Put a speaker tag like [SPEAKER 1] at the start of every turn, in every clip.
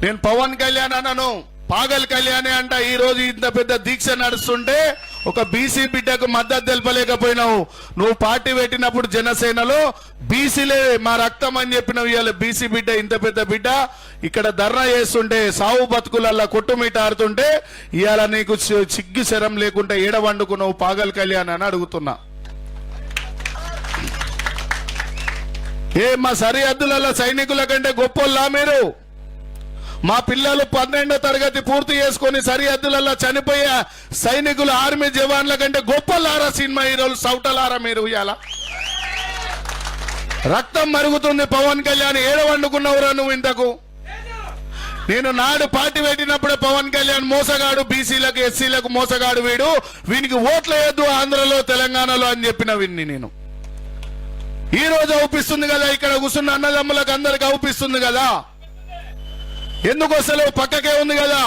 [SPEAKER 1] నేను పవన్ కళ్యాణ్ అన్నాను, పాగల్ కళ్యాణే అంట. ఈ రోజు ఇంత పెద్ద దీక్ష నడుస్తుంటే ఒక బీసీ బిడ్డకు మద్దతు తెలపలేకపోయినావు. నువ్వు పార్టీ పెట్టినప్పుడు జనసేనలో బీసీలే మా రక్తం అని చెప్పినావు. ఇవాళ బీసీ బిడ్డ, ఇంత పెద్ద బిడ్డ ఇక్కడ ధర్నా చేస్తుంటే, సావు బతుకులల్లా కొట్టుమిట ఆడుతుంటే ఇవాళ నీకు సిగ్గు శరం లేకుండా ఏడవండుకున్నావు పాగల్ కళ్యాణ్ అని అడుగుతున్నా. మా సరిహద్దులలో సైనికుల కంటే గొప్పోళ్ళా మీరు? మా పిల్లలు 12వ తరగతి పూర్తి చేసుకుని సరిహద్దులలో చనిపోయే సైనికులు, ఆర్మీ జవాన్ల కంటే గొప్పలారా సినిమా హీరోలు, సౌటలారా మీరు? ఇవాళ రక్తం మరుగుతుంది పవన్ కళ్యాణ్, ఏడవండుకున్నవురా నువ్వు ఇంతకు? నేను నాడు పార్టీ పెట్టినప్పుడే పవన్ కళ్యాణ్ మోసగాడు, బీసీలకు ఎస్సీలకు మోసగాడు, వీనికి ఓట్లు వేయద్దు ఆంధ్రలో తెలంగాణలో అని చెప్పిన విన్ని నేను. ఈ రోజు అవుపిస్తుంది కదా, ఇక్కడ కూర్చున్న అన్నదమ్ములకు అందరికి అవుపిస్తుంది కదా. ఎందుకు అసలు పక్కకే ఉంది కదా,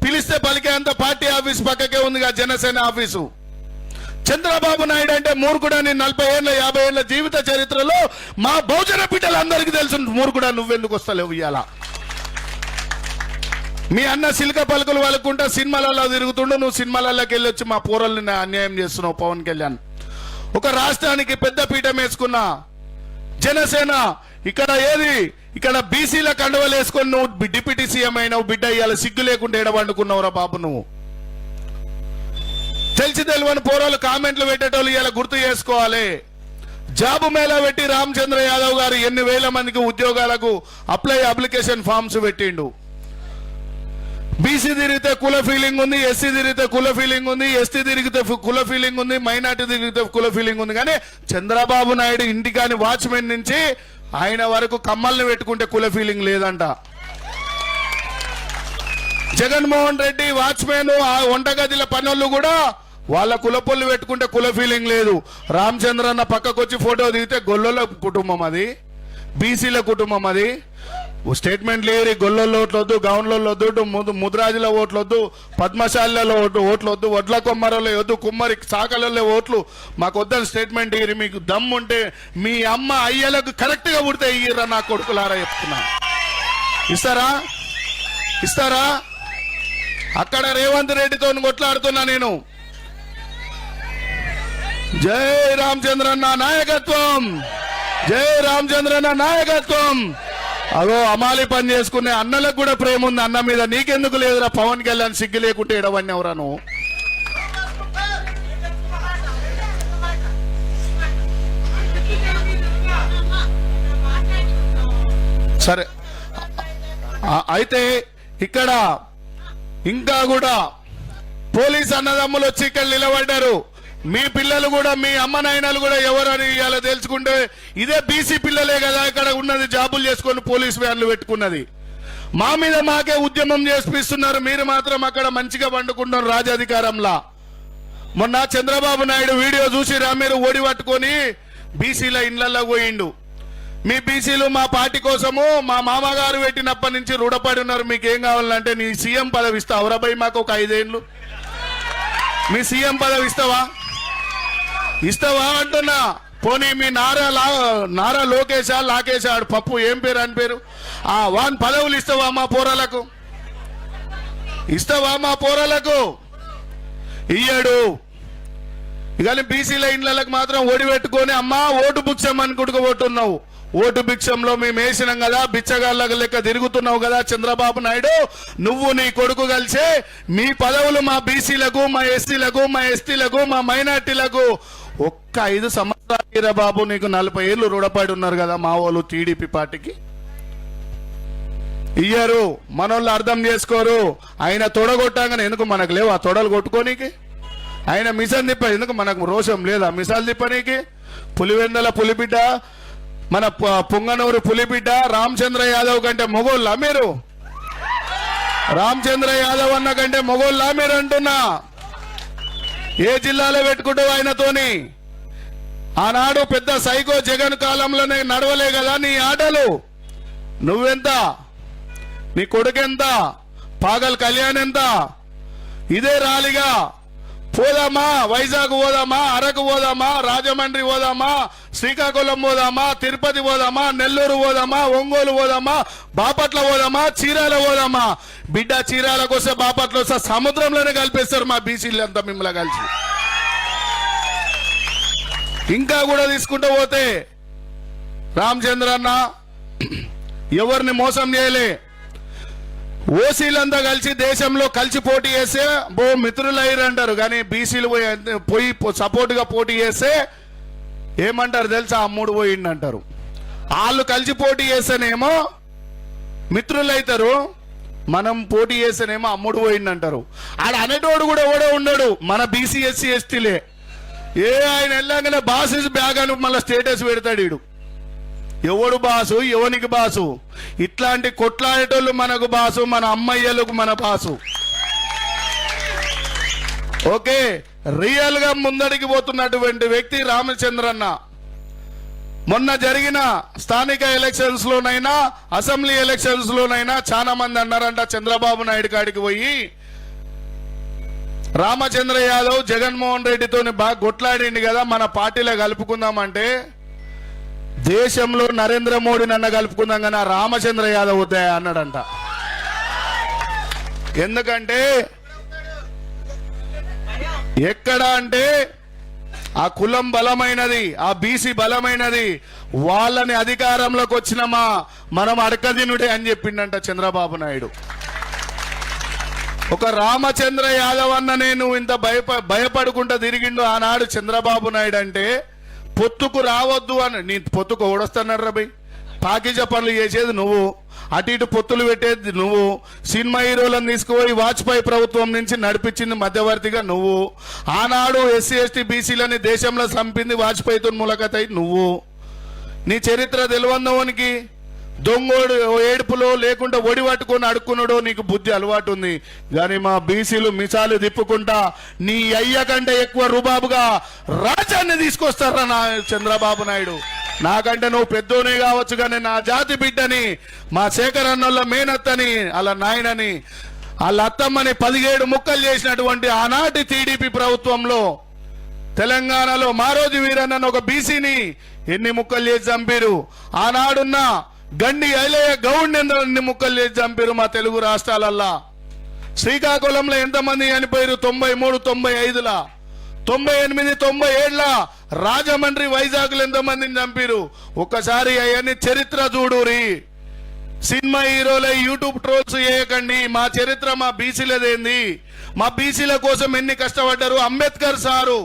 [SPEAKER 1] పిలిస్తే పలికే అంత పార్టీ ఆఫీస్ పక్కకే ఉంది కదా జనసేన ఆఫీసు. చంద్రబాబు నాయుడు అంటే మూర్ఖుడని 40 ఏళ్ళ 50 ఏళ్ళ జీవిత చరిత్రలో మా బహుజన బిడ్డలందరికీ తెలుసు. మూర్ఖుడా నువ్వెందుకు వస్తలేవు? ఇయ్యాల మీ అన్న సిల్క పలుకులు వలుకుంటా సినిమాలలో తిరుగుతుండు, నువ్వు సినిమాలలోకి వెళ్ళి వచ్చి మా పోరల్ని అన్యాయం చేస్తున్నావు. పవన్ కళ్యాణ్ ఒక రాష్ట్రానికి పెద్ద పీఠం వేసుకున్నా జనసేన, ఇక్కడ బీసీల కండువలు వేసుకొని నువ్వు డిప్యూటీ సీఎం అయినావు. బిడ్డ ఇవాళ సిగ్గు లేకుండా ఎడబండుకున్నావురా బాబు నువ్వు. తెలిసి తెలియని పోరాలు కామెంట్లు పెట్టేటోళ్ళు ఇవాళ గుర్తు చేసుకోవాలి. జాబు మేళా పెట్టి రామచంద్ర యాదవ్ గారు ఎన్ని వేల మందికి ఉద్యోగాలకు అప్లికేషన్ ఫామ్స్ పెట్టిండు. బీసీ తిరిగితే కుల ఫీలింగ్ ఉంది, ఎస్సీ తిరిగితే కుల ఫీలింగ్ ఉంది, ఎస్టీ తిరిగితే కుల ఫీలింగ్ ఉంది, మైనార్టీ తిరిగితే కుల ఫీలింగ్ ఉంది. కానీ చంద్రబాబు నాయుడు ఇంటికాని వాచ్మెన్ నుంచి ఆయన వరకు కమ్మల్ని పెట్టుకుంటే కుల ఫీలింగ్ లేదంట. జగన్మోహన్ రెడ్డి వాచ్మెన్, ఆ వంటగదిల పనులు కూడా వాళ్ళ కులపొల్లు పెట్టుకుంటే కుల ఫీలింగ్ లేదు. రామచంద్రన్న పక్కకొచ్చి ఫోటో దిగితే గొల్లల కుటుంబం అది, బీసీల కుటుంబం అది. స్టేట్మెంట్ లేరు, గొల్లల్లో ఓట్లొద్దు, గౌన్లలో వద్దు, ముద్రాజుల ఓట్లొద్దు, పద్మశాలలో ఓట్లొద్దు, వడ్ల కొమ్మరలో వద్దు, కుమ్మరి సాకలలో ఓట్లు మాకు వద్దని స్టేట్మెంట్ ఇయ్యి. మీకు దమ్ము ఉంటే మీ అమ్మ అయ్యలకు కరెక్ట్ గా పుడితే ఇయ్యరా నా కొడుకులారా చెప్తున్నా. ఇస్తారా? అక్కడ రేవంత్ రెడ్డితో కొట్లాడుతున్నా నేను. జై రామచంద్రన్న నాయకత్వం, జై రామచంద్రన్న నాయకత్వం. అగో అమాలి పని చేసుకునే అన్నలకు కూడా ప్రేమ ఉంది అన్న మీద, నీకెందుకు లేదురా? పవన్ కళ్యాణ్ సిగ్గు లేకుంటే ఎడవన్నీ ఎవరా నువ్వు? సరే, అయితే ఇక్కడ ఇంకా కూడా పోలీస్ అన్నదమ్ములు వచ్చి ఇక్కడ నిలబడ్డారు. మీ పిల్లలు కూడా, మీ అమ్మ నాయనలు కూడా ఎవరని ఇవాళ తెలుసుకుంటే ఇదే బీసీ పిల్లలే కదా ఇక్కడ ఉన్నది, జాబులు చేసుకొని పోలీస్ వ్యాన్లు పెట్టుకున్నది. మా మీద మాకే ఉద్యమం చేపిస్తున్నారు, మీరు మాత్రం అక్కడ మంచిగా వండుకుంటున్నారు రాజాధికారంలా. మొన్న చంద్రబాబు నాయుడు వీడియో చూసిరా మీరు? ఓడి పట్టుకొని బీసీల ఇళ్లలో పోయిండు. మీ బీసీలు మా పార్టీ కోసము మా మామగారు పెట్టినప్పటి నుంచి రుణపడి ఉన్నారు. మీకేం కావాలంటే నీ సీఎం పదవి ఇస్తా అవరాబాయి, మాకు ఒక 5 ఏళ్ళు మీ సీఎం పదవి ఇస్తావా అంటున్నా. పోనీ మీ నారా లాకేశా పప్పు ఏం పేరు అని పేరు, వాన్ పదవులు ఇస్తావా మా పోరాలకు? ఇయ్యాడు. ఇక బీసీల ఇండ్లకు మాత్రం ఓడి పెట్టుకొని అమ్మా ఓటు భిక్షం అని కొట్టుకుపోతున్నావు. ఓటు భిక్షంలో మేము వేసినాం కదా, బిచ్చగాళ్ళ లెక్క తిరుగుతున్నావు కదా చంద్రబాబు నాయుడు. నువ్వు నీ కొడుకు కలిసి మీ పదవులు మా బీసీలకు, మా ఎస్సీలకు, మా ఎస్టీలకు, మా మైనార్టీలకు ఒక్క 5 సంవత్సరాలు బాబు. నీకు 40 ఏళ్ళు రుణపడి ఉన్నారు కదా మా వాళ్ళు టీడీపీ పార్టీకి. ఇయ్యరు, మనోళ్ళు అర్థం చేసుకోరు. ఆయన తొడగొట్టాగానే ఎందుకు మనకు లేవు ఆ తొడలు కొట్టుకోనీకి? ఆయన మిషన్ తిప్ప ఎందుకు మనకు రోషం లేదా మిసాలు తిప్పనీకి? పులివెందల పులిబిడ్డ, మన పుంగనూరు పులిబిడ్డ రామచంద్ర యాదవ్ కంటే మొగోళ్ళా మీరు? రామచంద్ర యాదవ్ అన్న కంటే మొగోళ్ళా మీరు అంటున్నా? ఏ జిల్లాలో పెట్టుకుంటావు ఆయనతోని? ఆనాడు పెద్ద సైకో జగన్ కాలంలోనే నడవలే కదా నీ ఆటలు. నువ్వెంత, నీ కొడుకెంత, పాగల్ కళ్యాణ్ ఎంత? ఇదే రాలిగా పోదామా, వైజాగ్ పోదామా, అరకు పోదామా, రాజమండ్రి పోదామా, శ్రీకాకుళం పోదామా, తిరుపతి పోదామా, నెల్లూరు పోదామా, ఒంగోలు పోదామా, బాపట్ల పోదామా, చీరాల పోదామా? బిడ్డ చీరాలకు వస్తే బాపట్ల వస్తే సముద్రంలోనే కలిపేస్తారు మా బీసీలు అంతా మిమ్మల్ని కలిసి. ఇంకా కూడా తీసుకుంటూ పోతే రామచంద్ర అన్న ఎవరిని మోసం చేయలే. ఓసీలంతా కలిసి దేశంలో కలిసి పోటీ చేస్తే మిత్రులు అయ్యారంటారు, కానీ బీసీలు పోయి సపోర్ట్గా పోటీ చేస్తే ఏమంటారు తెలుసా? అమ్ముడు పోయిండు అంటారు. వాళ్ళు కలిసి పోటీ చేస్తేనేమో మిత్రులు అవుతారు, మనం పోటీ చేస్తేనేమో అమ్ముడు పోయిండు అంటారు. ఆడ అనేటోడు కూడా ఎవడో ఉండడు, మన బీసీ ఎస్సీ ఎస్టీలే. ఆయన వెళ్ళగానే బాస్ ఇస్ బ్యాగ్ అని మళ్ళీ స్టేటస్ పెడతాడు. వీడు ఎవడు బాసు, ఎవనికి బాసు? ఇట్లాంటి కొట్లాడేటోళ్ళు మనకు బాసు, మన అమ్మయ్యలకు మన బాసు. ఓకే, రియల్ గా ముందడికి పోతున్నటువంటి వ్యక్తి రామచంద్రన్న. మొన్న జరిగిన స్థానిక ఎలక్షన్స్ లోనైనా అసెంబ్లీ ఎలక్షన్స్ లోనైనా చాలా మంది అన్నారంట చంద్రబాబు నాయుడు కాడికి పోయి రామచంద్ర యాదవ్ జగన్మోహన్ రెడ్డితో బాగా కొట్లాడింది కదా, మన పార్టీలో కలుపుకుందామంటే దేశంలో నరేంద్ర మోడీ నన్ను కలుపుకుందాం కానీ రామచంద్ర యాదవ్ వద్దాయా అన్నాడంట. ఎందుకంటే ఎక్కడ అంటే ఆ కులం బలమైనది, ఆ బీసీ బలమైనది, వాళ్ళని అధికారంలోకి వచ్చినమా మనం అడకదినుడే అని చెప్పిండంట చంద్రబాబు నాయుడు. ఒక రామచంద్ర యాదవ్ అన్న నేను ఇంత భయపడుకుంటా తిరిగిండు ఆనాడు చంద్రబాబు నాయుడు అంటే పొత్తుకు రావద్దు అని. నీ పొత్తుకు ఓడొస్తున్నాడు రా భయ్, పాకిజ పనులు చేసేది నువ్వు, అటు ఇటు పొత్తులు పెట్టేది నువ్వు, సినిమా హీరోలను తీసుకుపోయి వాజ్పేయి ప్రభుత్వం నుంచి నడిపించింది మధ్యవర్తిగా నువ్వు, ఆనాడు ఎస్సీ ఎస్టీ బీసీలని దేశంలో చంపింది వాజ్పేయితో ములకతై నువ్వు. నీ చరిత్ర తెలివందవనికి దొంగోడు ఏడుపులో లేకుండా ఒడి పట్టుకొని అడుక్కున్నాడో నీకు బుద్ధి అలవాటు ఉంది. కానీ మా బీసీలు మిసాలు తిప్పుకుంటా నీ అయ్య కంటే ఎక్కువ రుబాబుగా రాజ్యాన్ని తీసుకొస్తారా నా చంద్రబాబు నాయుడు. నాకంటే నువ్వు పెద్దోనే కావచ్చు కానీ నా జాతి బిడ్డని, మా శేఖర్ అన్నోళ్ళ మేనత్తని, అలా నాయనని, వాళ్ళ అత్తమ్మని 17 ముక్కలు చేసినటువంటి ఆనాటి టీడీపీ ప్రభుత్వంలో తెలంగాణలో మారోజు వీరన్న ఒక బీసీని ఎన్ని ముక్కలు చేసి చంపారు. ఆనాడున్న గండి ఐలయ్య గౌడ్ ఎన్ని ముక్కలు చేసి చంపారు మా తెలుగు రాష్ట్రాలల్లా. శ్రీకాకుళంలో ఎంతమంది చనిపోయారు? 93, 95లా, 98, 97లా రాజమండ్రి, వైజాగ్ లో ఎంతమందిని చంపారు? ఒక్కసారి అవన్నీ చరిత్ర చూడురి. సినిమా హీరోలే యూట్యూబ్ ట్రోల్స్ చేయకండి. మా చరిత్ర మా బీసీలదేంది, మా బీసీల కోసం ఎన్ని కష్టపడ్డారు. అంబేద్కర్ సారు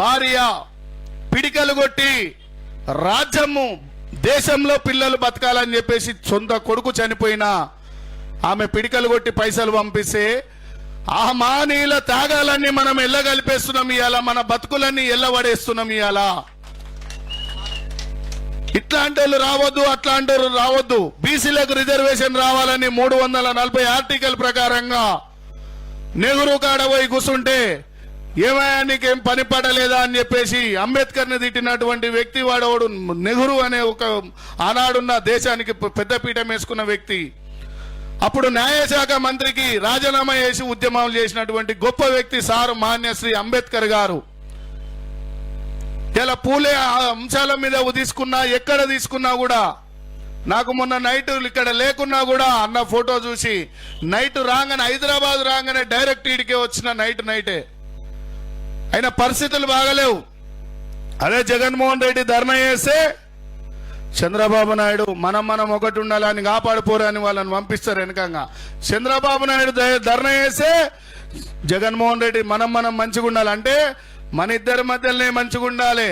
[SPEAKER 1] భార్య పిడికలు కొట్టి రాజ్యము దేశంలో పిల్లలు బతకాలని చెప్పేసి సొంత కొడుకు చనిపోయినా ఆమె పిడికలు కొట్టి పైసలు పంపిస్తే ఆ మానీల త్యాగాలన్నీ మనం ఎల్లగలిపేస్తున్నాం ఇవాళ, మన బతుకులన్నీ ఎల్లవడేస్తున్నాం ఇవాళ. ఇట్లాంటి వాళ్ళు రావద్దు, అట్లాంటి వాళ్ళు రావద్దు. బీసీలకు రిజర్వేషన్ రావాలని 340 ఆర్టికల్ ప్రకారంగా నెహ్రూ కాడ పోయి కూర్చుంటే ఏమయ్యా నీకేం పని పడలేదా అని చెప్పేసి అంబేద్కర్ ని తిట్టినటువంటి వ్యక్తి వాడవాడు నెహ్రూ అనే ఒక ఆనాడున్న దేశానికి పెద్దపీఠం వేసుకున్న వ్యక్తి. అప్పుడు న్యాయశాఖ మంత్రికి రాజీనామా చేసి ఉద్యమాలు చేసినటువంటి గొప్ప వ్యక్తి సారు మాన్యశ్రీ అంబేద్కర్ గారు. ఇలా పూలే అంశాల మీద తీసుకున్నా, ఎక్కడ తీసుకున్నా కూడా నాకు మొన్న నైట్ ఇక్కడ లేకున్నా కూడా అన్న ఫోటో చూసి నైట్ రాగానే, హైదరాబాద్ రాగానే డైరెక్ట్ ఈడికే వచ్చిన నైటే. అయినా పరిస్థితులు బాగలేవు. అదే జగన్మోహన్ రెడ్డి ధర్నా చేస్తే చంద్రబాబు నాయుడు మనం ఒకటి ఉండాలని కాపాడుపోరు అని వాళ్ళని పంపిస్తారు వెనకంగా. చంద్రబాబు నాయుడు ధర్నా చేస్తే జగన్మోహన్ రెడ్డి మనం మంచిగా ఉండాలంటే మన ఇద్దరి మధ్యలోనే మంచిగా ఉండాలి.